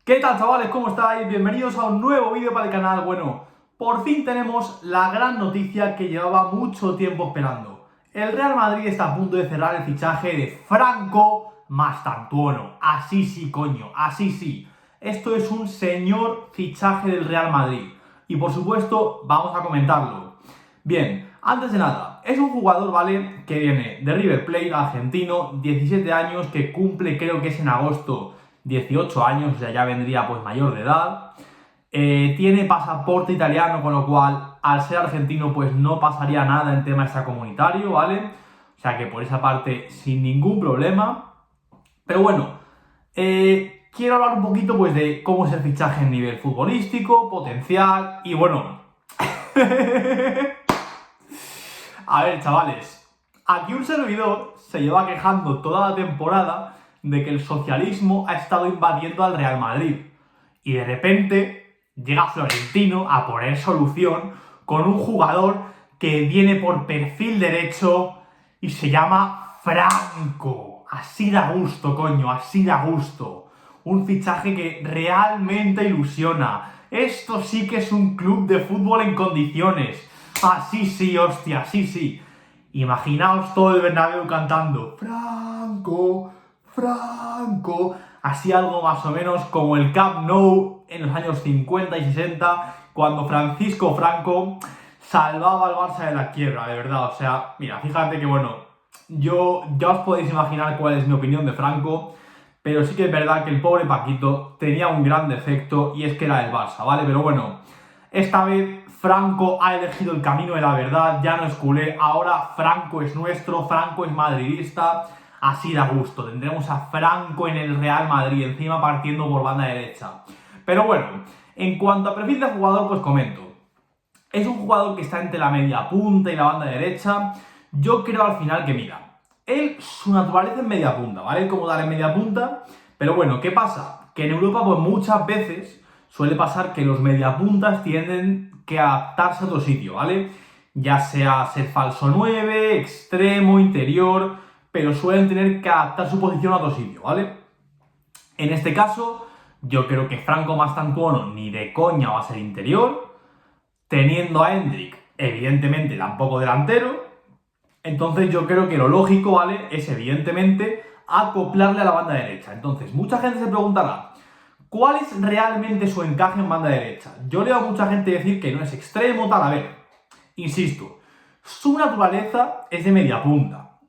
¿Qué tal, chavales? ¿Cómo estáis? Bienvenidos a un nuevo vídeo para el canal. Bueno, por fin tenemos la gran noticia que llevaba mucho tiempo esperando. El Real Madrid está a punto de cerrar el fichaje de Franco Mastantuono. Así sí, coño, así sí. Esto es un señor fichaje del Real Madrid. Y por supuesto, vamos a comentarlo. Bien, antes de nada, es un jugador, ¿vale? Que viene de River Plate, argentino, 17 años, que cumple, creo que es en agosto, 18 años, o sea, ya vendría pues mayor de edad. Tiene pasaporte italiano, con lo cual, al ser argentino, pues no pasaría nada en tema extracomunitario, ¿vale? O sea que por esa parte, sin ningún problema. Pero bueno, quiero hablar un poquito pues de cómo es el fichaje en nivel futbolístico, potencial y bueno. A ver, chavales, aquí un servidor se lleva quejando toda la temporada de que el socialismo ha estado invadiendo al Real Madrid. Y de repente llega Florentino a poner solución con un jugador que viene por perfil derecho y se llama Franco. Así da gusto, coño, así da gusto. Un fichaje que realmente ilusiona. Esto sí que es un club de fútbol en condiciones. Así sí, hostia, así sí. Imaginaos todo el Bernabéu cantando Franco, Franco. Así algo más o menos como el Camp Nou en los años 50 y 60, cuando Francisco Franco salvaba al Barça de la quiebra, de verdad. O sea, mira, fíjate que bueno, yo ya os podéis imaginar cuál es mi opinión de Franco, pero sí que es verdad que el pobre Paquito tenía un gran defecto y es que era el Barça, ¿vale? Pero bueno, esta vez Franco ha elegido el camino de la verdad, ya no es culé, ahora Franco es nuestro, Franco es madridista, así da gusto, tendremos a Franco en el Real Madrid, encima partiendo por banda derecha. Pero bueno, en cuanto a perfil de jugador, pues comento. Es un jugador que está entre la media punta y la banda derecha. Yo creo al final que, mira, él, su naturaleza es media punta, ¿vale? Como dar en media punta. Pero bueno, ¿qué pasa? Que en Europa, pues muchas veces suele pasar que los mediapuntas tienden que adaptarse a otro sitio, ¿vale? Ya sea ser falso 9, extremo, interior, pero suelen tener que adaptar su posición a otro sitio, ¿vale? En este caso, yo creo que Franco Mastantuono ni de coña va a ser interior, teniendo a Endrick, evidentemente tampoco delantero. Entonces yo creo que lo lógico, ¿vale? Es evidentemente acoplarle a la banda derecha. Entonces, mucha gente se preguntará, ¿cuál es realmente su encaje en banda derecha? Yo leo a mucha gente decir que no es extremo, tal, a ver. Insisto, su naturaleza es de media punta,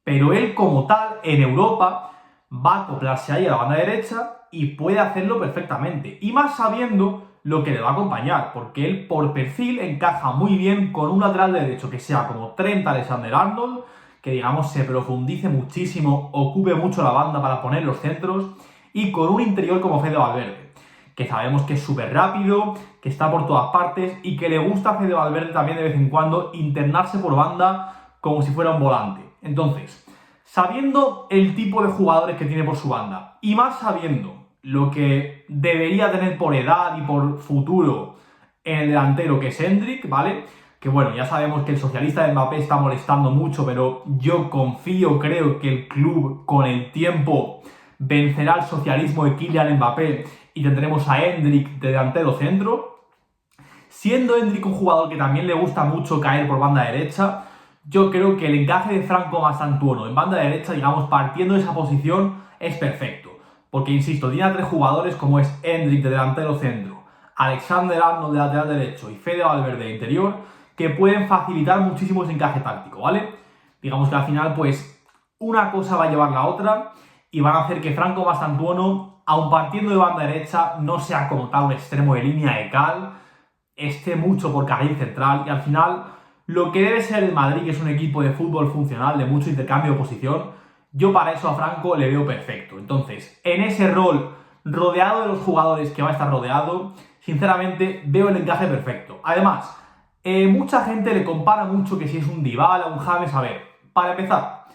pero él como tal, en Europa, va a acoplarse ahí a la banda derecha y puede hacerlo perfectamente. Y más sabiendo lo que le va a acompañar, porque él por perfil encaja muy bien con un lateral derecho que sea como Trent Alexander-Arnold, que digamos se profundice muchísimo, ocupe mucho la banda para poner los centros, y con un interior como Fede Valverde, que sabemos que es súper rápido, que está por todas partes y que le gusta a Fede Valverde también de vez en cuando internarse por banda como si fuera un volante. Entonces, sabiendo el tipo de jugadores que tiene por su banda y más sabiendo lo que debería tener por edad y por futuro en el delantero que es Endrick, ¿vale? Que bueno, ya sabemos que el socialista de Mbappé está molestando mucho, pero yo confío, creo que el club con el tiempo vencerá el socialismo de Kylian Mbappé y tendremos a Endrick de delantero centro. Siendo Endrick un jugador que también le gusta mucho caer por banda derecha, yo creo que el encaje de Franco Mastantuono en banda derecha, digamos, partiendo de esa posición, es perfecto. Porque, insisto, tiene a tres jugadores como es Endrick de delantero centro, Alexander-Arnold de lateral derecho y Fede Valverde de interior, que pueden facilitar muchísimo ese encaje táctico, ¿vale? Digamos que al final, pues, una cosa va a llevar la otra y van a hacer que Franco Mastantuono, aun partiendo de banda derecha, no sea como tal un extremo de línea de cal, esté mucho por carril central y al final lo que debe ser el Madrid, que es un equipo de fútbol funcional, de mucho intercambio de posición, yo para eso a Franco le veo perfecto. Entonces, en ese rol, rodeado de los jugadores que va a estar rodeado, sinceramente veo el encaje perfecto. Además, mucha gente le compara mucho que si es un Dybala, un James. A ver, para empezar,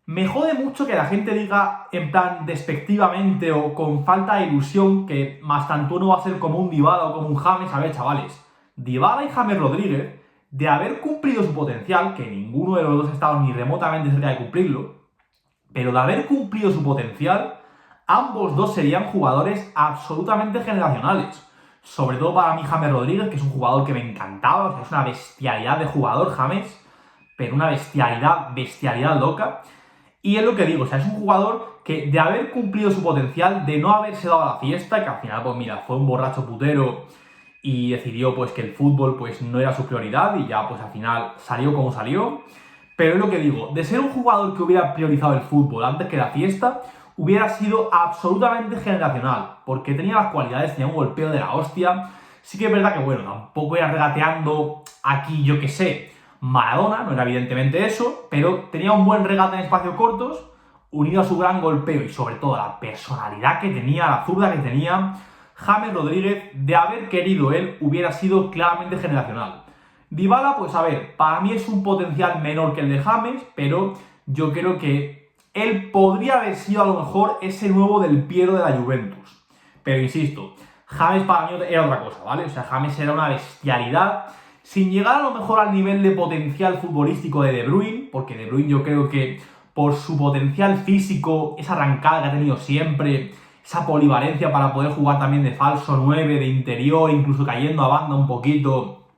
me jode mucho que la gente diga en plan despectivamente o con falta de ilusión que Mastantuono va a ser como un Dybala o como un James. A ver, chavales, Dybala y James Rodríguez, de haber cumplido su potencial, que ninguno de los dos ha estado ni remotamente cerca de cumplirlo, pero de haber cumplido su potencial, ambos dos serían jugadores absolutamente generacionales. Sobre todo para mí James Rodríguez, que es un jugador que me encantaba, o sea, es una bestialidad de jugador James, pero una bestialidad loca. Y es lo que digo, o sea, es un jugador que de haber cumplido su potencial, de no haberse dado a la fiesta, que al final, pues mira, fue un borracho putero y decidió pues que el fútbol pues no era su prioridad y ya pues al final salió como salió. Pero es lo que digo, de ser un jugador que hubiera priorizado el fútbol antes que la fiesta, hubiera sido absolutamente generacional, porque tenía las cualidades, tenía un golpeo de la hostia. Sí que es verdad que, bueno, tampoco era regateando aquí, yo que sé, Maradona, no era evidentemente eso, pero tenía un buen regate en espacios cortos, unido a su gran golpeo y sobre todo a la personalidad que tenía, la zurda que tenía. James Rodríguez, de haber querido él, hubiera sido claramente generacional. Dybala, pues a ver, para mí es un potencial menor que el de James, pero yo creo que él podría haber sido a lo mejor ese nuevo Del Piero de la Juventus. Pero insisto, James para mí era otra cosa, ¿vale? O sea, James era una bestialidad, sin llegar a lo mejor al nivel de potencial futbolístico de De Bruyne, porque De Bruyne yo creo que por su potencial físico, esa arrancada que ha tenido siempre, esa polivalencia para poder jugar también de falso 9, de interior, incluso cayendo a banda un poquito,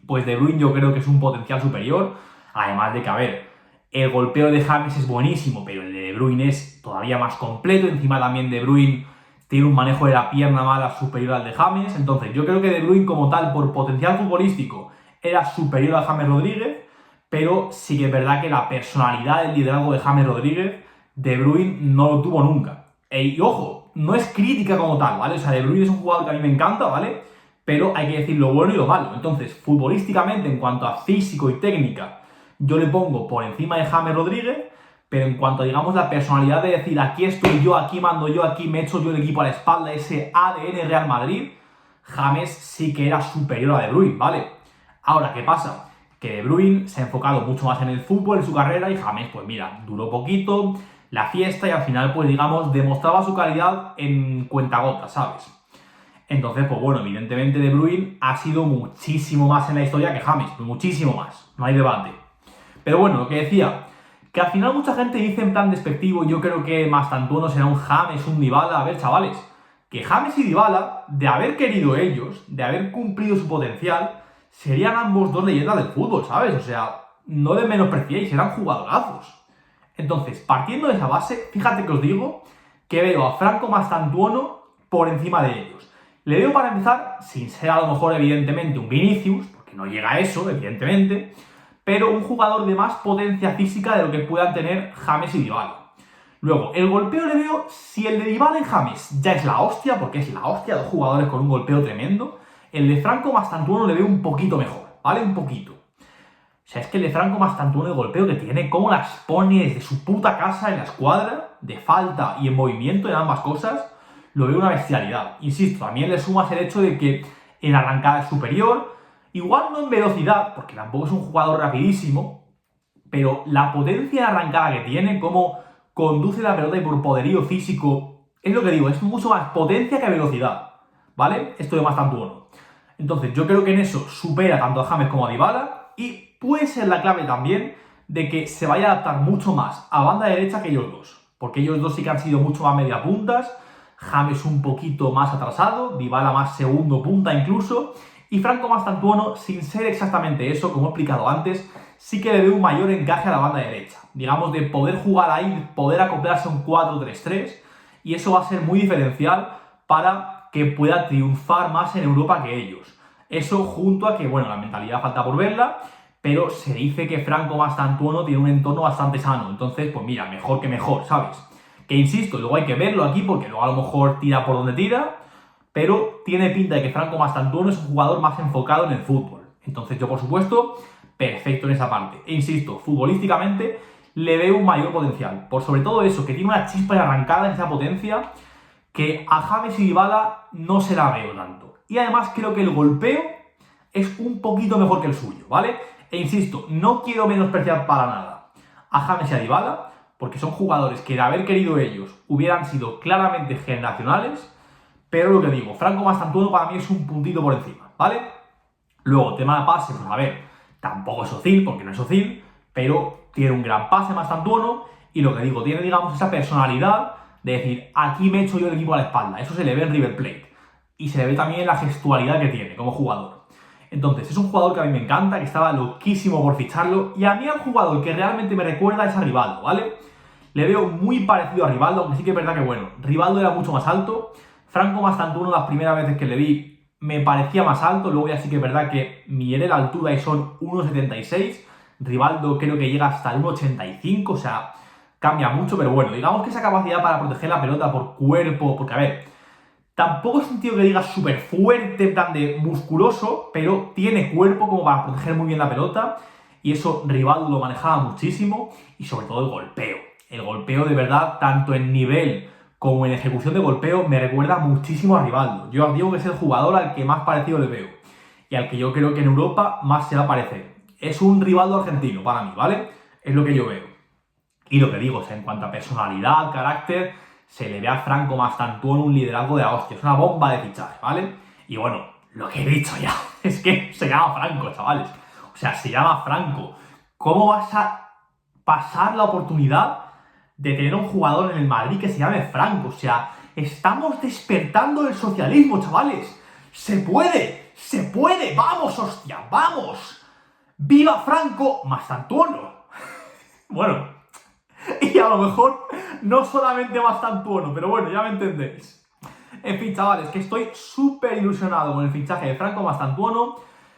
pues De Bruyne yo creo que es un potencial superior. Además de que, a ver, el golpeo de James es buenísimo, pero el de Bruyne es todavía más completo. Encima también De Bruyne tiene un manejo de la pierna mala superior al de James. Entonces yo creo que De Bruyne como tal, por potencial futbolístico, era superior a James Rodríguez, pero sí que es verdad que la personalidad, el liderazgo de James Rodríguez, De Bruyne no lo tuvo nunca. Y ojo, no es crítica como tal, ¿vale? O sea, De Bruyne es un jugador que a mí me encanta, ¿vale? Pero hay que decir lo bueno y lo malo. Entonces, futbolísticamente, en cuanto a físico y técnica, yo le pongo por encima de James Rodríguez, pero en cuanto a, digamos, la personalidad de decir aquí estoy yo, aquí mando yo, aquí me echo yo el equipo a la espalda, ese ADN Real Madrid, James sí que era superior a De Bruyne, ¿vale? Ahora, ¿qué pasa? Que De Bruyne se ha enfocado mucho más en el fútbol, en su carrera, y James, pues mira, duró poquito, la fiesta, y al final, pues digamos, demostraba su calidad en cuentagotas, ¿sabes? Entonces, pues bueno, evidentemente De Bruyne ha sido muchísimo más en la historia que James, muchísimo más, no hay debate. Pero bueno, lo que decía, que al final mucha gente dice en plan despectivo, yo creo que Mastantuono será un James, un Dybala. A ver, chavales, que James y Dybala, de haber querido ellos, de haber cumplido su potencial, serían ambos dos leyendas del fútbol, ¿sabes? O sea, no les menospreciéis, eran jugadorazos. Entonces, partiendo de esa base, fíjate que os digo que veo a Franco Mastantuono por encima de ellos. Le veo, para empezar, sin ser a lo mejor evidentemente un Vinicius, porque no llega a eso, evidentemente, pero un jugador de más potencia física de lo que puedan tener James y Dybala. Luego, el golpeo le veo, si el de Dybala y James ya es la hostia, porque es la hostia, dos jugadores con un golpeo tremendo, el de Franco Mastantuono le veo un poquito mejor, ¿vale? Un poquito. O sea, es que el de Franco Mastantuono, el golpeo que tiene, cómo las pone desde su puta casa en la escuadra, de falta y en movimiento, en ambas cosas, lo veo una bestialidad. Insisto, también le sumas el hecho de que en arrancada es superior, igual no en velocidad, porque tampoco es un jugador rapidísimo, pero la potencia de arrancada que tiene, cómo conduce la pelota y por poderío físico, es lo que digo, es mucho más potencia que velocidad, ¿vale? Esto de Mastantuono. Entonces, yo creo que en eso supera tanto a James como a Dybala y puede ser la clave también de que se vaya a adaptar mucho más a banda derecha que ellos dos, porque ellos dos sí que han sido mucho más media puntas, James un poquito más atrasado, Dybala más segundo punta incluso, y Franco Mastantuono, sin ser exactamente eso, como he explicado antes, sí que le veo un mayor encaje a la banda derecha, digamos de poder jugar ahí, poder acoplarse a un 4-3-3, y eso va a ser muy diferencial para que pueda triunfar más en Europa que ellos. Eso junto a que, bueno, la mentalidad falta por verla, pero se dice que Franco Mastantuono tiene un entorno bastante sano, entonces, pues mira, mejor que mejor, ¿sabes? Que insisto, luego hay que verlo aquí porque luego a lo mejor tira por donde tira, pero tiene pinta de que Franco Mastantuono es un jugador más enfocado en el fútbol. Entonces yo, por supuesto, perfecto en esa parte. E insisto, futbolísticamente le veo un mayor potencial. Por sobre todo eso, que tiene una chispa de arrancada en esa potencia que a James y Dybala no se la veo tanto. Y además creo que el golpeo es un poquito mejor que el suyo, ¿vale? E insisto, no quiero menospreciar para nada a James y a Dybala, porque son jugadores que de haber querido ellos hubieran sido claramente generacionales, pero lo que digo, Franco Mastantuono para mí es un puntito por encima, ¿vale? Luego, tema de pase, pues a ver, tampoco es Özil, porque no es Özil, pero tiene un gran pase Mastantuono, y lo que digo, tiene, digamos, esa personalidad De decir, aquí me echo yo el equipo a la espalda. Eso se le ve en River Plate. Y se le ve también la gestualidad que tiene como jugador. Entonces, es un jugador que a mí me encanta, que estaba loquísimo por ficharlo. Y a mí el jugador que realmente me recuerda es a Rivaldo, ¿vale? Le veo muy parecido a Rivaldo, aunque sí que es verdad que, bueno, Rivaldo era mucho más alto. Franco Mastantuono, las primeras veces que le vi, me parecía más alto. Luego ya sí que es verdad que mide la altura y son 1,76. Rivaldo creo que llega hasta el 1,85, o sea, cambia mucho. Pero bueno, digamos que esa capacidad para proteger la pelota por cuerpo, porque a ver, tampoco es un tío que diga súper fuerte, en plan de musculoso, pero tiene cuerpo como para proteger muy bien la pelota. Y eso Rivaldo lo manejaba muchísimo. Y sobre todo el golpeo. El golpeo de verdad, tanto en nivel como en ejecución de golpeo, me recuerda muchísimo a Rivaldo. Yo os digo que es el jugador al que más parecido le veo. Y al que yo creo que en Europa más se va a parecer. Es un Rivaldo argentino para mí, ¿vale? Es lo que yo veo. Y lo que digo, o sea, en cuanto a personalidad, carácter, se le ve a Franco Mastantuono un liderazgo de la hostia. Es una bomba de fichaje, ¿vale? Y bueno, lo que he dicho ya, es que se llama Franco, chavales. O sea, se llama Franco. ¿Cómo vas a pasar la oportunidad de tener un jugador en el Madrid que se llame Franco? O sea, estamos despertando el socialismo, chavales. ¡Se puede! ¡Vamos, hostia! ¡Vamos! ¡Viva Franco Mastantuono! Bueno, y a lo mejor no solamente Mastantuono, pero bueno, ya me entendéis. En fin, chavales, que estoy súper ilusionado con el fichaje de Franco Mastantuono.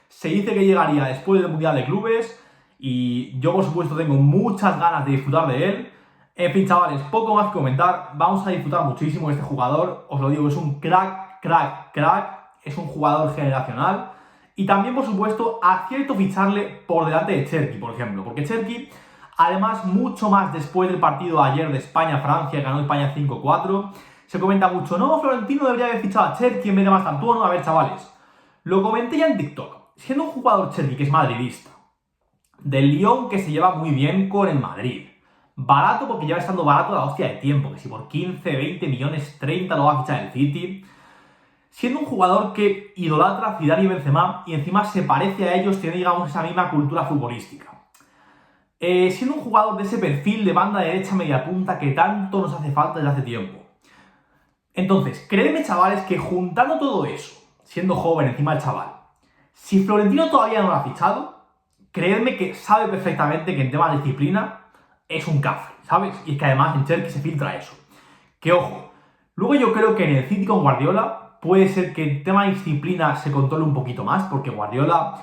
Se dice que llegaría después del Mundial de Clubes y yo, por supuesto, tengo muchas ganas de disfrutar de él. En fin, chavales, poco más que comentar. Vamos a disfrutar muchísimo de este jugador. Os lo digo, es un crack. Es un jugador generacional. Y también, por supuesto, acierto ficharle por delante de Cherki, por ejemplo. Porque Cherki, además, mucho más después del partido ayer de España-Francia, ganó España 5-4, se comenta mucho, no, Florentino debería haber fichado a Cherki en vez de Mastantuono. A ver, chavales, lo comenté ya en TikTok. Siendo un jugador Cherki que es madridista, del Lyon, que se lleva muy bien con el Madrid, barato porque lleva estando barato la hostia de tiempo, que si por 15, 20 millones, 30 lo va a fichar el City, siendo un jugador que idolatra a Zidane y Benzema y encima se parece a ellos, tiene, digamos, esa misma cultura futbolística. Siendo un jugador de ese perfil de banda derecha media punta que tanto nos hace falta desde hace tiempo. Entonces, créeme, chavales, que juntando todo eso, siendo joven encima el chaval, si Florentino todavía no lo ha fichado, creedme que sabe perfectamente que en tema de disciplina es un cafre, ¿sabes? Y es que además en Cherki se filtra eso. Que ojo, luego yo creo que en el City con Guardiola puede ser que en tema de disciplina se controle un poquito más, porque Guardiola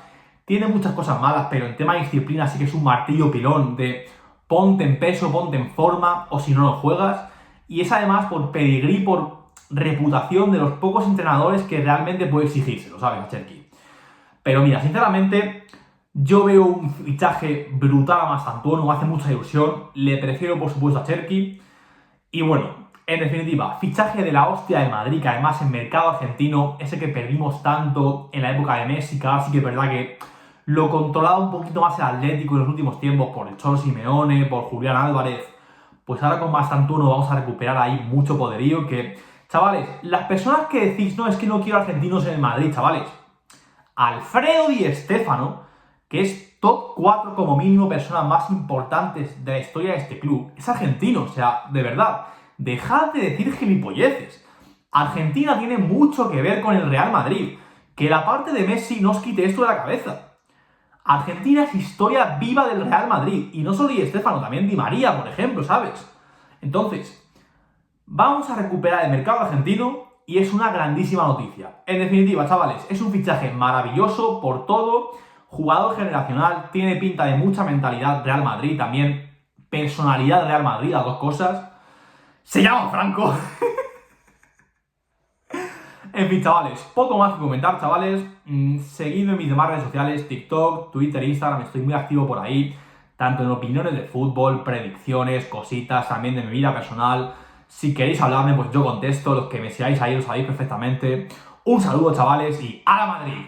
tiene muchas cosas malas, pero en tema de disciplina sí que es un martillo pilón de ponte en peso, ponte en forma, o si no, no juegas. Y es además por pedigrí, por reputación de los pocos entrenadores que realmente puede exigírselo, ¿sabes? A Cherki. Pero mira, sinceramente, yo veo un fichaje brutal a Mastantuono, me hace mucha ilusión, le prefiero por supuesto a Cherki. Y bueno, en definitiva, fichaje de la hostia de Madrid, que además en mercado argentino, ese que perdimos tanto en la época de Messi, que ahora sí que es verdad que lo controlaba un poquito más el Atlético en los últimos tiempos por el Cholo Simeone, por Julián Álvarez. Pues ahora con Mastantuono vamos a recuperar ahí mucho poderío que, chavales, las personas que decís, no, es que no quiero argentinos en el Madrid, chavales, Alfredo Di Stéfano, que es top 4 como mínimo personas más importantes de la historia de este club, es argentino, o sea, de verdad, dejad de decir gilipolleces. Argentina tiene mucho que ver con el Real Madrid, que la parte de Messi no os quite esto de la cabeza. Argentina es historia viva del Real Madrid, y no solo Di Stéfano, también Di María, por ejemplo, ¿sabes? Entonces, vamos a recuperar el mercado argentino y es una grandísima noticia. En definitiva, chavales, es un fichaje maravilloso por todo, jugador generacional, tiene pinta de mucha mentalidad Real Madrid, también personalidad Real Madrid, las dos cosas. Se llama Franco. En fin, chavales, poco más que comentar, chavales. Seguidme en mis demás redes sociales, TikTok, Twitter, Instagram, estoy muy activo por ahí, tanto en opiniones de fútbol, predicciones, cositas, también de mi vida personal. Si queréis hablarme, pues yo contesto, los que me sigáis ahí lo sabéis perfectamente. Un saludo, chavales, y ¡a la Madrid!